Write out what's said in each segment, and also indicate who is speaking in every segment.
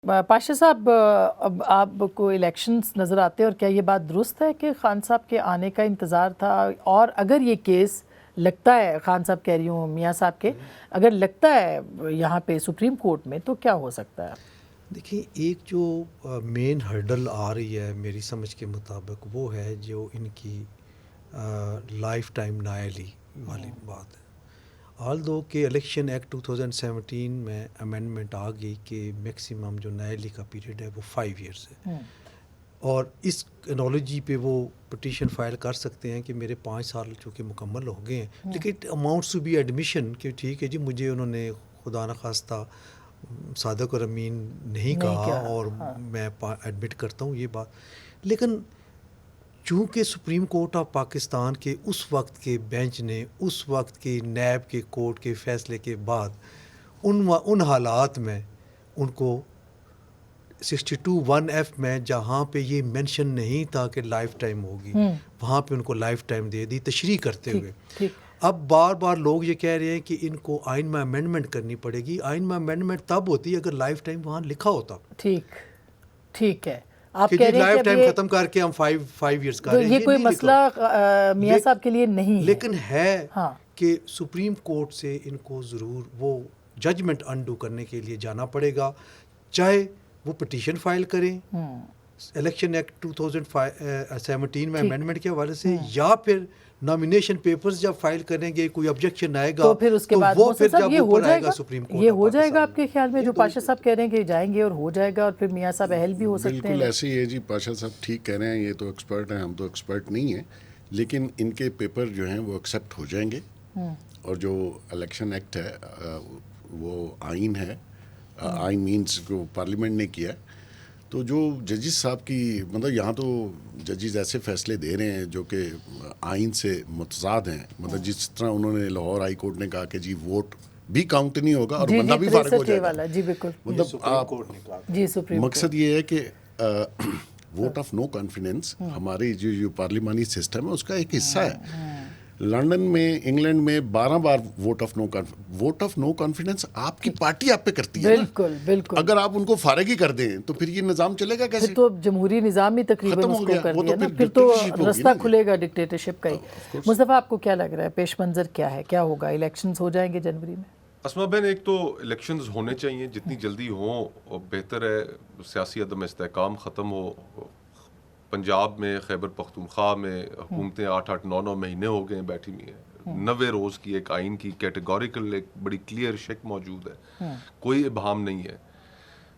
Speaker 1: پاشا صاحب، اب آپ کو الیکشنز نظر آتے ہیں، اور کیا یہ بات درست ہے کہ خان صاحب کے آنے کا انتظار تھا؟ اور اگر یہ کیس لگتا ہے، خان صاحب کہہ رہی ہوں میاں صاحب کے، اگر لگتا ہے یہاں پہ سپریم کورٹ میں، تو کیا ہو سکتا ہے؟
Speaker 2: دیکھیں، ایک جو مین ہرڈل آ رہی ہے میری سمجھ کے مطابق، وہ ہے جو ان کی لائف ٹائم نائلی والی بات ہے۔ آل دو کہ الیکشن ایکٹ 2017 میں امینڈمنٹ آ گئی کہ میکسیمم جو نائلی کا پیریڈ ہے وہ 5 ایئرس ہے، اور اس انالوجی پہ وہ پٹیشن فائل کر سکتے ہیں کہ میرے 5 سال چونکہ مکمل ہو گئے ہیں، لیکن اماؤنٹس ٹو بی ایڈمیشن کہ ٹھیک ہے جی، مجھے انہوں نے خدا نخواستہ صادق اور امین نہیں کہا اور میں ایڈمٹ کرتا ہوں یہ بات، لیکن چونکہ سپریم کورٹ آف پاکستان کے اس وقت کے بینچ نے اس وقت کے نیب کے کورٹ کے فیصلے کے بعد ان حالات میں ان کو 62(1)(f) میں جہاں پہ یہ مینشن نہیں تھا کہ لائف ٹائم ہوگی، وہاں پہ ان کو لائف ٹائم دے دی تشریح کرتے ہوئے۔ اب بار بار لوگ یہ کہہ رہے ہیں کہ ان کو آئین میں امینڈمنٹ کرنی پڑے گی۔ آئین میں امینڈمنٹ تب ہوتی ہے اگر لائف ٹائم وہاں لکھا ہوتا۔
Speaker 1: ٹھیک ہے، آپ
Speaker 2: کہ
Speaker 1: کہہ
Speaker 2: جی
Speaker 1: رہے ہیں
Speaker 2: لائف
Speaker 1: کہ
Speaker 2: ٹائم ختم کر کے ہم 5 ایئرس کر رہے ہیں،
Speaker 1: یہ کوئی مسئلہ میاں صاحب کے لیے نہیں ہے،
Speaker 2: لیکن ہے کہ سپریم کورٹ سے ان کو ضرور وہ ججمنٹ انڈو کرنے کے لیے جانا پڑے گا، چاہے وہ پٹیشن فائل کریں الیکشن ایکٹ 2017 میں امینڈمنٹ کے حوالے سے، یا پھر نامینیشن پیپرز جب فائل کریں گے کوئی آبجیکشن آئے گا
Speaker 1: تو پھر اس کے بعد
Speaker 2: وہ پھر جب
Speaker 1: یہ ہو
Speaker 2: اوپر
Speaker 1: جائے
Speaker 2: آئے
Speaker 1: گا
Speaker 2: گا سپریم کورٹ۔
Speaker 1: یہ ہو جائے گا آپ کے خیال میں جو پاشا صاحب کہہ رہے ہیں کہ جائیں گے اور ہو جائے گا، اور پھر میاں صاحب اہل بھی ہو سکتے ہیں؟
Speaker 3: بالکل ایسے ہی ہے جی، پاشا صاحب ٹھیک کہہ رہے ہیں، یہ تو ایکسپرٹ ہیں، ہم تو ایکسپرٹ نہیں ہیں، لیکن ان کے پیپر جو ہیں وہ ایکسیپٹ ہو جائیں گے، اور جو الیکشن ایکٹ ہے وہ آئین ہے، آئین مینس جو پارلیمنٹ نے کیا ہے، تو جو ججز صاحب کی مطلب یہاں تو ججز ایسے فیصلے دے رہے ہیں جو کہ آئین سے متضاد ہیں، مطلب جس طرح انہوں نے لاہور ہائی کورٹ نے کہا کہ جی ووٹ بھی کاؤنٹ نہیں ہوگا اور بندہ بھی فارغ ہو جائے گا،
Speaker 1: جی بالکل،
Speaker 3: مطلب آپ مقصد یہ ہے کہ ووٹ آف نو کانفیڈنس ہماری جو پارلیمانی سسٹم ہے اس کا ایک حصہ ہے۔ لنڈن میں، انگلینڈ میں 12 بار ووٹ آف نو کانفیڈنس آپ کی پارٹی آپ پہ کرتی ہے،
Speaker 1: بالکل، اگر
Speaker 3: آپ ان کو فارغ ہی کر دیں تو پھر یہ نظام چلے گا کیسے؟
Speaker 1: پھر تو جمہوری نظام ہی تقریباً اس کو کر دیا نا، پھر تو رستہ کھلے گا ڈکٹیٹرشپ کا ہی۔ مصطفیٰ، آپ کو کیا لگ رہا ہے پیش منظر کیا ہے، کیا ہوگا؟ الیکشنز ہو جائیں گے جنوری میں؟
Speaker 4: اسما بہن، ایک تو الیکشنز ہونے چاہیے، جتنی جلدی ہوں بہتر ہے، سیاسی عدم استحکام ختم ہو۔ پنجاب میں، خیبر پختونخوا میں حکومتیں 8-8 9-9 مہینے ہو گئے بیٹھی ہوئی ہیں، 90 روز کی ایک آئین کی کیٹیگوریکل ایک بڑی کلیئر شک موجود ہے، کوئی ابہام نہیں ہے۔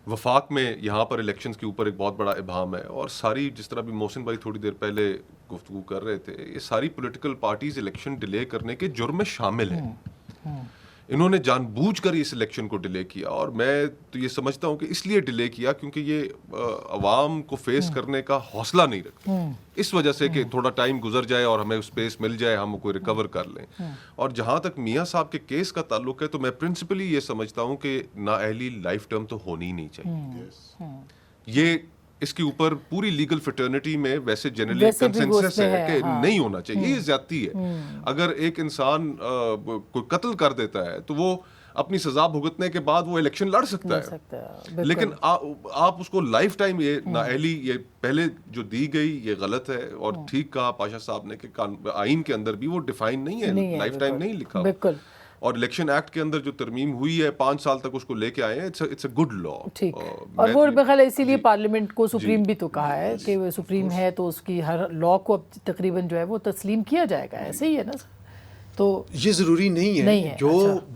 Speaker 4: وفاق میں یہاں پر الیکشنز کے اوپر ایک بہت بڑا ابہام ہے، اور ساری، جس طرح بھی محسن بھائی تھوڑی دیر پہلے گفتگو کر رہے تھے، یہ ساری پولیٹیکل پارٹیز الیکشن ڈیلے کرنے کے جرم میں شامل ہیں۔ انہوں نے جان بوجھ کر اس الیکشن کو ڈیلے کیا، اور میں تو یہ سمجھتا ہوں کہ اس لیے ڈیلے کیا کیونکہ یہ عوام کو فیس کرنے کا حوصلہ نہیں رکھتے، اس وجہ سے کہ تھوڑا ٹائم گزر جائے اور ہمیں اسپیس مل جائے، ہم کوئی ریکور کر لیں۔ اور جہاں تک میاں صاحب کے کیس کا تعلق ہے، تو میں پرنسپلی یہ سمجھتا ہوں کہ نااہلی لائف ٹرم تو ہونی ہی نہیں چاہیے۔ یہ اس کے اوپر پوری لیگل فٹرنیٹی میں ویسے جنرلی کنسنسس ہے کہ نہیں ہونا چاہیے، یہ زیادتی ہے۔ اگر ایک انسان کوئی قتل کر دیتا ہے تو وہ اپنی سزا بھگتنے کے بعد وہ الیکشن لڑ سکتا ہے، لیکن آپ اس کو لائف ٹائم، یہ نااہلی یہ پہلے جو دی گئی یہ غلط ہے، اور ٹھیک کہا پاشا صاحب نے کہ آئین کے اندر بھی وہ ڈیفائن نہیں ہے، لائف ٹائم نہیں لکھا،
Speaker 1: بالکل۔
Speaker 4: اور الیکشن ایکٹ کے اندر جو ترمیم ہوئی ہے 5 سال تک اس کو لے کے آئے ہیں، اٹس اے گڈ لا۔
Speaker 1: ٹھیک، اور وہ بخیر اسی لیے پارلیمنٹ کو سپریم بھی تو کہا ہے کہ وہ سپریم ہے تو اس کی ہر لا کو اب تقریباً جو ہے وہ تسلیم کیا جائے گا، ایسے ہی ہے نا؟ تو
Speaker 2: یہ ضروری نہیں ہے،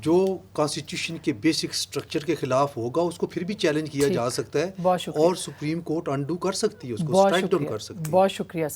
Speaker 2: جو کانسٹیٹیوشن کے بیسک سٹرکچر کے خلاف ہوگا اس کو پھر بھی چیلنج کیا جا سکتا ہے، اور سپریم کورٹ انڈو کر سکتی ہے، اس کو اسٹرائک ڈاؤن کر سکتی ہے۔
Speaker 1: بہت شکریہ سر۔